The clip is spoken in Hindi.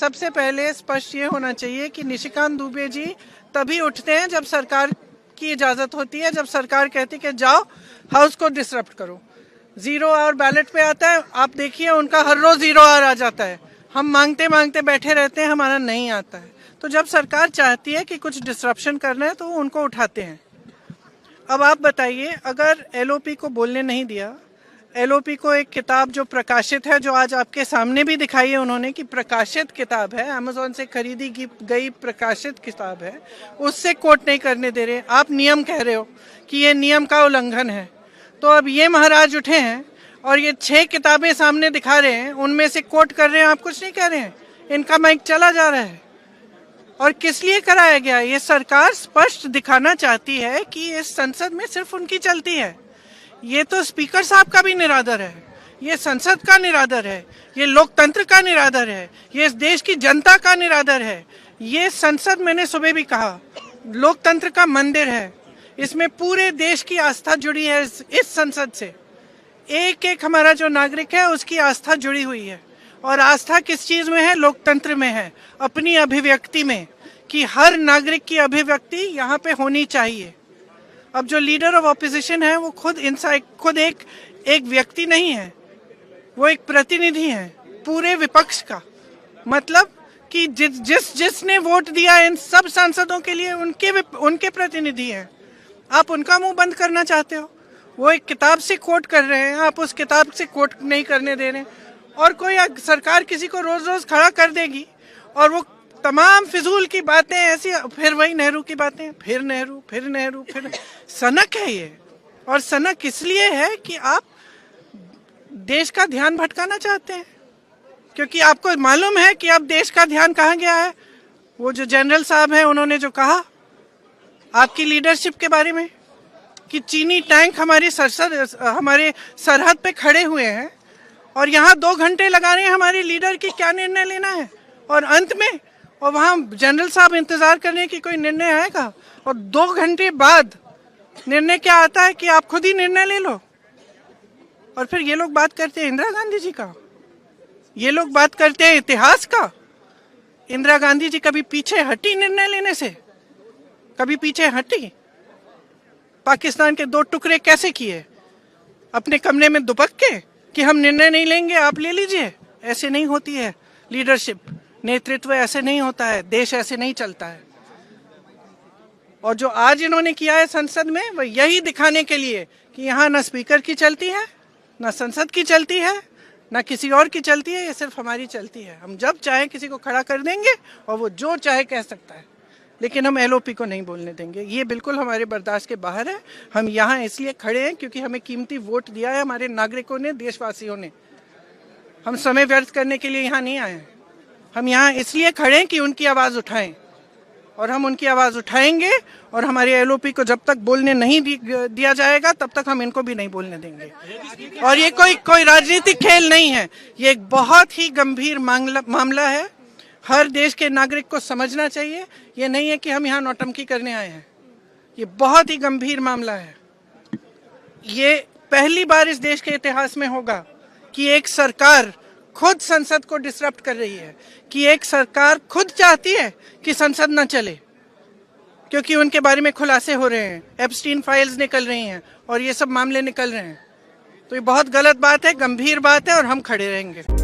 सबसे पहले स्पष्ट ये होना चाहिए कि निशिकांत दुबे जी तभी उठते हैं जब सरकार की इजाज़त होती है, जब सरकार कहती है कि जाओ हाउस को डिसरप्ट करो। 0 आवर बैलेट पे आता है, आप देखिए उनका हर रोज़ 0 आवर आ जाता है। हम मांगते मांगते बैठे रहते हैं, हमारा नहीं आता है। तो जब सरकार चाहती है कि कुछ डिसरप्शन करना है तो उनको उठाते हैं। अब आप बताइए, अगर एलओपी को बोलने नहीं दिया, एलओपी को एक किताब जो प्रकाशित है, जो आज आपके सामने भी दिखाई है उन्होंने कि प्रकाशित किताब है, अमेज़न से खरीदी गई प्रकाशित किताब है, उससे कोट नहीं करने दे रहे। आप नियम कह रहे हो कि ये नियम का उल्लंघन है। तो अब ये महाराज उठे हैं और ये 6 किताबें सामने दिखा रहे हैं, उनमें से कोट कर रहे हैं, आप कुछ नहीं कह रहे हैं। इनका माइक चला जा रहा है। और किस लिए कराया गया? ये सरकार स्पष्ट दिखाना चाहती है कि इस संसद में सिर्फ उनकी चलती है। ये तो स्पीकर साहब का भी निरादर है, ये संसद का निरादर है, ये लोकतंत्र का निरादर है, ये इस देश की जनता का निरादर है। ये संसद, मैंने सुबह भी कहा, लोकतंत्र का मंदिर है। इसमें पूरे देश की आस्था जुड़ी है। इस संसद से एक एक हमारा जो नागरिक है उसकी आस्था जुड़ी हुई है। और आस्था किस चीज में है? लोकतंत्र में है, अपनी अभिव्यक्ति में, कि हर नागरिक की अभिव्यक्ति यहाँ पे होनी चाहिए। अब जो लीडर ऑफ ऑपोजिशन है वो खुद एक व्यक्ति नहीं है, वो एक प्रतिनिधि है पूरे विपक्ष का। मतलब कि जिसने वोट दिया इन सब सांसदों के लिए, उनके प्रतिनिधि हैं। आप उनका मुंह बंद करना चाहते हो। वो एक किताब से कोट कर रहे हैं, आप उस किताब से कोट नहीं करने दे रहे। और कोई सरकार किसी को रोज रोज खड़ा कर देगी और वो तमाम फिजूल की बातें ऐसी, फिर वही नेहरू की बातें, फिर नेहरू। सनक है ये। और सनक इसलिए है कि आप देश का ध्यान भटकाना चाहते हैं, क्योंकि आपको मालूम है कि अब देश का ध्यान कहाँ गया है। वो जो जनरल साहब हैं, उन्होंने जो कहा आपकी लीडरशिप के बारे में कि चीनी टैंक हमारे सरहद पे खड़े हुए हैं और यहाँ 2 घंटे लगा रहे हैं हमारे लीडर की क्या निर्णय लेना है। और अंत में, और वहाँ जनरल साहब इंतजार कर रहे हैं कि कोई निर्णय आएगा, और 2 घंटे बाद निर्णय क्या आता है कि आप खुद ही निर्णय ले लो। और फिर ये लोग बात करते हैं इंदिरा गांधी जी का, ये लोग बात करते हैं इतिहास का। इंदिरा गांधी जी कभी पीछे हटी निर्णय लेने से? कभी पीछे हटी? पाकिस्तान के 2 टुकड़े कैसे किए? अपने कमरे में दुबक के कि हम निर्णय नहीं लेंगे, आप ले लीजिए। ऐसे नहीं होती है लीडरशिप, नेतृत्व ऐसे नहीं होता है, देश ऐसे नहीं चलता है। और जो आज इन्होंने किया है संसद में, वो यही दिखाने के लिए कि यहाँ ना स्पीकर की चलती है, ना संसद की चलती है, ना किसी और की चलती है, ये सिर्फ हमारी चलती है। हम जब चाहे किसी को खड़ा कर देंगे और वो जो चाहे कह सकता है, लेकिन हम एलओपी को नहीं बोलने देंगे। ये बिल्कुल हमारे बर्दाश्त के बाहर है। हम यहाँ इसलिए खड़े हैं क्योंकि हमें कीमती वोट दिया है हमारे नागरिकों ने, देशवासियों ने। हम समय व्यर्थ करने के लिए यहाँ नहीं आए हैं। हम यहाँ इसलिए खड़े हैं कि उनकी आवाज़ उठाएं, और हम उनकी आवाज़ उठाएंगे। और हमारे एलओपी को जब तक बोलने नहीं दिया जाएगा तब तक हम इनको भी नहीं बोलने देंगे। और ये कोई राजनीतिक खेल नहीं है, ये एक बहुत ही गंभीर मामला है। हर देश के नागरिक को समझना चाहिए। ये नहीं है कि हम यहाँ नौटंकी करने आए हैं, ये बहुत ही गंभीर मामला है। ये पहली बार इस देश के इतिहास में होगा कि एक सरकार खुद संसद को डिसरप्ट कर रही है, कि एक सरकार खुद चाहती है कि संसद न चले, क्योंकि उनके बारे में खुलासे हो रहे हैं, एप्स्टीन फाइल्स निकल रही हैं और ये सब मामले निकल रहे हैं। तो ये बहुत गलत बात है, गंभीर बात है, और हम खड़े रहेंगे।